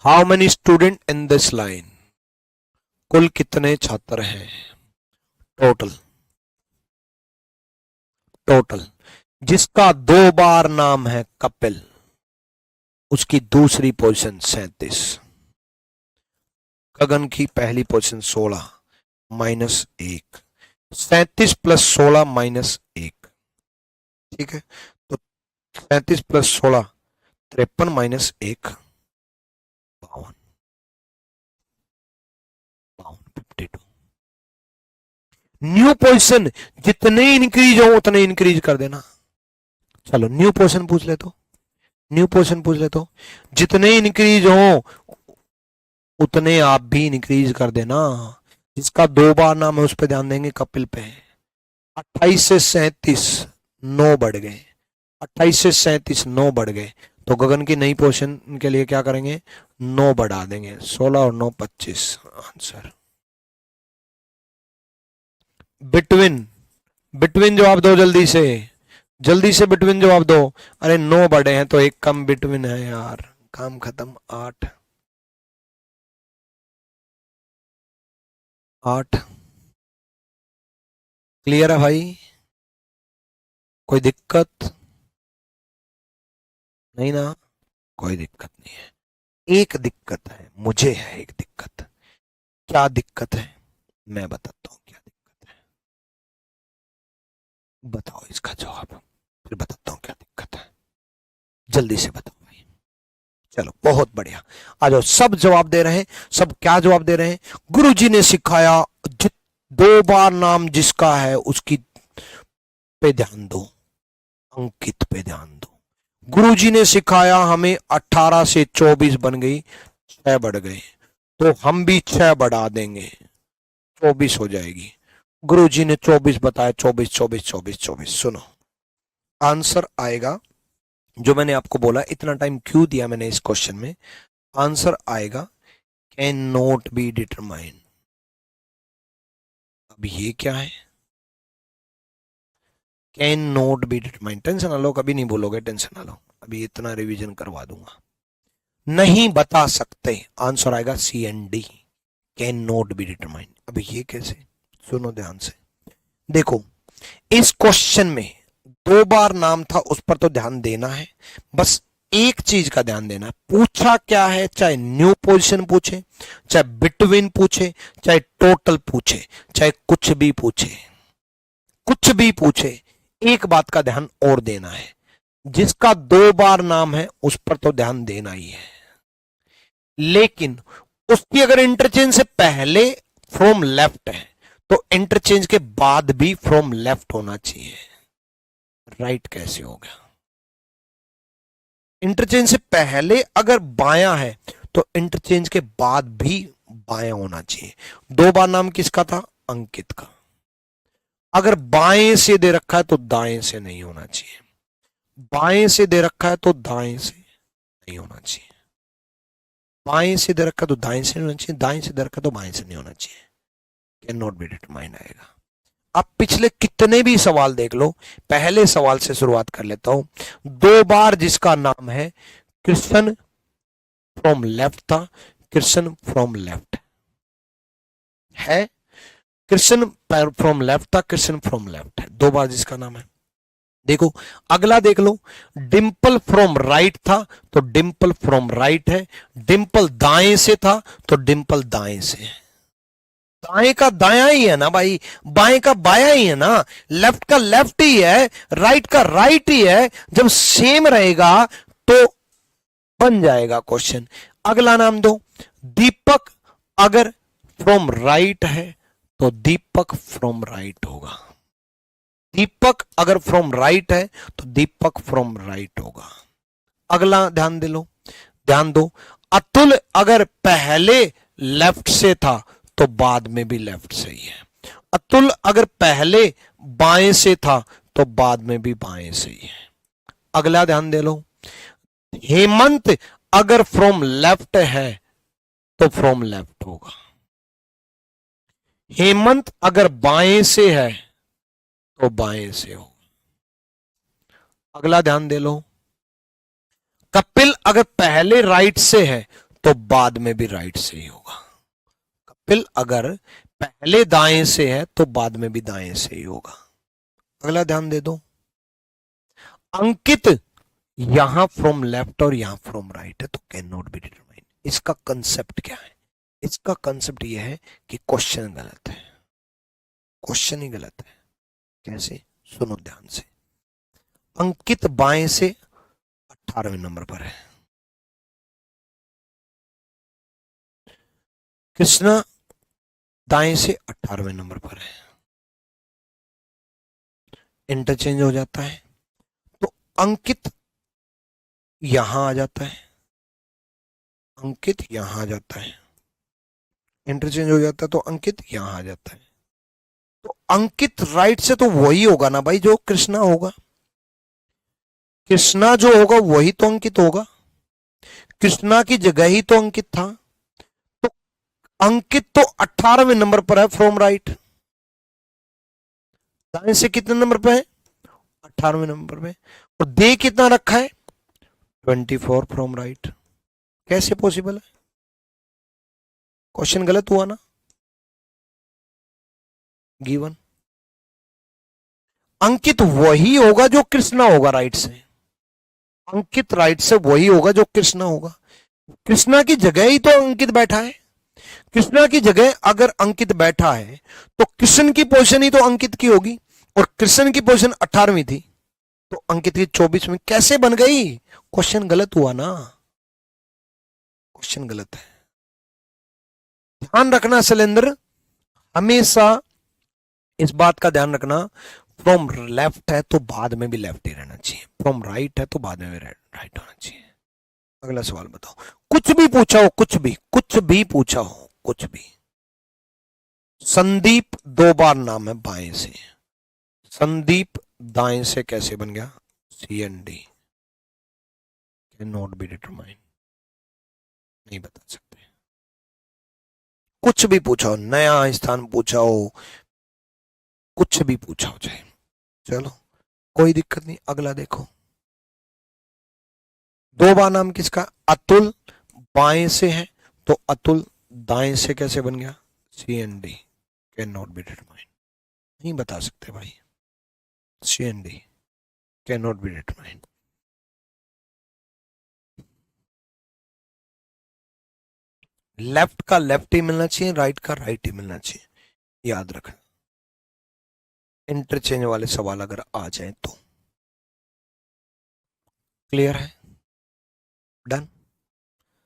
How many student in this line, कुल कितने छात्र हैं, टोटल। टोटल जिसका 2 बार नाम है कपिल, उसकी दूसरी पोजीशन 37। गगन की पहली पोजीशन 16 -1, 37 + 16 -1, ठीक है। तो 37 + 16 53 -1 52, 52। न्यू पोजीशन जितने इंक्रीज हो उतने इंक्रीज कर देना। चलो न्यू पोजीशन पूछ ले, तो न्यू पोजीशन पूछ ले, तो जितने इंक्रीज हो उतने आप भी इंक्रीज कर देना। जिसका 2 बार नाम है उस पर ध्यान देंगे, कपिल पे। 28 से 37 9 बढ़ गए, 28 से 37 9 बढ़ गए, तो गगन की नई पोजीशन के लिए क्या करेंगे, 9 बढ़ा देंगे। 16 और 9 25 आंसर। बिटवीन, बिटवीन जवाब दो जल्दी से, जल्दी से बिटवीन जवाब दो। अरे 9 बढ़े हैं तो एक कम बिटवीन है यार, काम खत्म। 8 8 क्लियर है भाई, कोई दिक्कत नहीं ना, कोई दिक्कत नहीं है। एक दिक्कत है, मुझे है एक दिक्कत। क्या दिक्कत है मैं बताता हूं, क्या दिक्कत है बताओ, इसका जवाब फिर बताता हूं क्या दिक्कत है, जल्दी से बताओ भाई। चलो बहुत बढ़िया, आ जाओ। सब जवाब दे रहे हैं, सब क्या जवाब दे रहे हैं, गुरुजी ने सिखाया 2 बार नाम जिसका है उसकी पे ध्यान दो, अंकित पे ध्यान दो। गुरुजी ने सिखाया हमें 18 से 24 बन गई, 6 बढ़ गए, तो हम भी 6 बढ़ा देंगे, 24 हो जाएगी। गुरुजी ने 24 बताया, 24 24 24 24। सुनो आंसर आएगा, जो मैंने आपको बोला, इतना टाइम क्यों दिया मैंने इस क्वेश्चन में, आंसर आएगा कैन नॉट बी डिटरमाइन। अब ये क्या है, can not be determine. Tension ना लो, कभी नहीं बोलोगे, टेंशन ना लो, अभी इतना रिवीजन करवा दूंगा। नहीं बता सकते, आंसर आएगा C and D, can not be determine. अब ये कैसे, सुनो ध्यान से। देखो इस क्वेश्चन में 2 बार नाम था, उस पर तो ध्यान देना है, बस एक चीज का ध्यान देना, पूछा क्या है, चाहे न्यू पोजीशन पूछे, चाहे बिटवीन पूछे, चाहे टोटल पूछे, चाहे कुछ भी पूछे, कुछ भी पूछे, एक बात का ध्यान और देना है, जिसका 2 बार नाम है उस पर तो ध्यान देना ही है, लेकिन उसकी अगर इंटरचेंज से पहले फ्रॉम लेफ्ट है तो इंटरचेंज के बाद भी फ्रॉम लेफ्ट होना चाहिए। राइट कैसे होगा, इंटरचेंज से पहले अगर बायां है तो इंटरचेंज के बाद भी बायां होना चाहिए। 2 बार नाम किसका था, अंकित का। अगर बाएं से दे रखा है तो दाएं से नहीं होना चाहिए, बाएं से दे रखा है तो दाएं से नहीं होना चाहिए, बाएं से दे रखा है तो दाएं से नहीं होना चाहिए, दाएं से दे रखा है तो बाएं से नहीं होना चाहिए। कैन नॉट बी डिटरमाइंड आएगा। अब पिछले कितने भी सवाल देख लो, पहले सवाल से शुरुआत कर लेता हूं। 2 बार जिसका नाम है कृष्ण फ्रॉम लेफ्ट था, कृष्ण फ्रॉम लेफ्ट है, कृष्ण फ्रॉम लेफ्ट था, कृष्ण फ्रॉम लेफ्ट है, 2 बार जिसका नाम है। देखो अगला देख लो, डिंपल फ्रॉम राइट था तो डिंपल फ्रॉम राइट है, डिंपल दाएं से था तो डिंपल दाएं से है। दाएं का दायां ही है ना भाई, बाएं का बायां ही है ना, लेफ्ट का लेफ्ट ही है, राइट का राइट ही है। जब सेम रहेगा तो बन जाएगा क्वेश्चन। अगला नाम दो, दीपक अगर फ्रॉम राइट है तो दीपक फ्रॉम राइट होगा, दीपक अगर फ्रॉम राइट है तो दीपक फ्रॉम राइट होगा। अगला ध्यान दे लो, ध्यान दो, अतुल अगर पहले लेफ्ट से था तो बाद में भी लेफ्ट से ही है, अतुल अगर पहले बाएं से था तो बाद में भी बाएं से ही है। अगला ध्यान दे लो, हेमंत अगर फ्रॉम लेफ्ट है तो फ्रॉम लेफ्ट होगा, हेमंत अगर बाएं से है तो बाएं से होगा। अगला ध्यान दे लो, कपिल अगर पहले राइट से है तो बाद में भी राइट से ही होगा। कपिल अगर पहले दाएं से है तो बाद में भी दाएं से ही होगा। अगला ध्यान दे दो, अंकित यहां फ्रॉम लेफ्ट और यहां फ्रॉम राइट है तो कैन नॉट बी डिटरमाइन। इसका कंसेप्ट क्या है? इसका कंसेप्ट यह है कि क्वेश्चन गलत है, क्वेश्चन ही गलत है। कैसे? सुनो ध्यान से। अंकित बाएं से 18वें नंबर पर है, कृष्णा दाएं से 18वें नंबर पर है, इंटरचेंज हो जाता है तो अंकित यहां आ जाता है, अंकित यहां आ जाता है, इंटरचेंज हो जाता है तो अंकित यहां आ जाता है। तो अंकित राइट से तो वही होगा ना भाई जो कृष्णा होगा, कृष्णा जो होगा वही तो अंकित होगा, कृष्णा की जगह ही तो अंकित था। तो अंकित तो 18वें नंबर पर है फ्रॉम राइट, दाएं से कितने नंबर पे है? 18वें नंबर पे। और दे कितना रखा है? 24 फ्रॉम राइट। कैसे पॉसिबल है? क्वेश्चन गलत हुआ ना? गिवन अंकित वही होगा जो कृष्णा होगा राइट से, अंकित राइट से वही होगा जो कृष्णा होगा। कृष्णा की जगह ही तो अंकित बैठा है, कृष्णा की जगह अगर अंकित बैठा है तो कृष्ण की पोजीशन ही तो अंकित की होगी, और कृष्ण की पोजीशन 18वीं थी तो अंकित की 24वीं कैसे बन गई? क्वेश्चन गलत हुआ ना, क्वेश्चन गलत है। ध्यान रखना शैलेंद्र, हमेशा इस बात का ध्यान रखना, फ्रॉम लेफ्ट है तो बाद में भी लेफ्ट ही रहना चाहिए, फ्रॉम राइट है तो बाद में भी राइट होना चाहिए। अगला सवाल बताओ, कुछ भी पूछा हो, कुछ भी पूछा हो, कुछ भी। संदीप 2 बार नाम है बाएं से, संदीप दाएं से कैसे बन गया? C and D can not be determine, नहीं बता सकते। कुछ भी पूछा हो, नया स्थान पूछा हो, कुछ भी पूछा हो चाहे, चलो कोई दिक्कत नहीं। अगला देखो, 2 बार नाम किसका? अतुल बाएं से है तो अतुल दाएं से कैसे बन गया? C and D can not be determine, नहीं बता सकते भाई, C and D can not be determine. Left का लेफ्ट ही मिलना चाहिए, राइट का राइट ही मिलना चाहिए, याद रखना। इंटरचेंज वाले सवाल अगर आ जाए तो। क्लियर है? डन।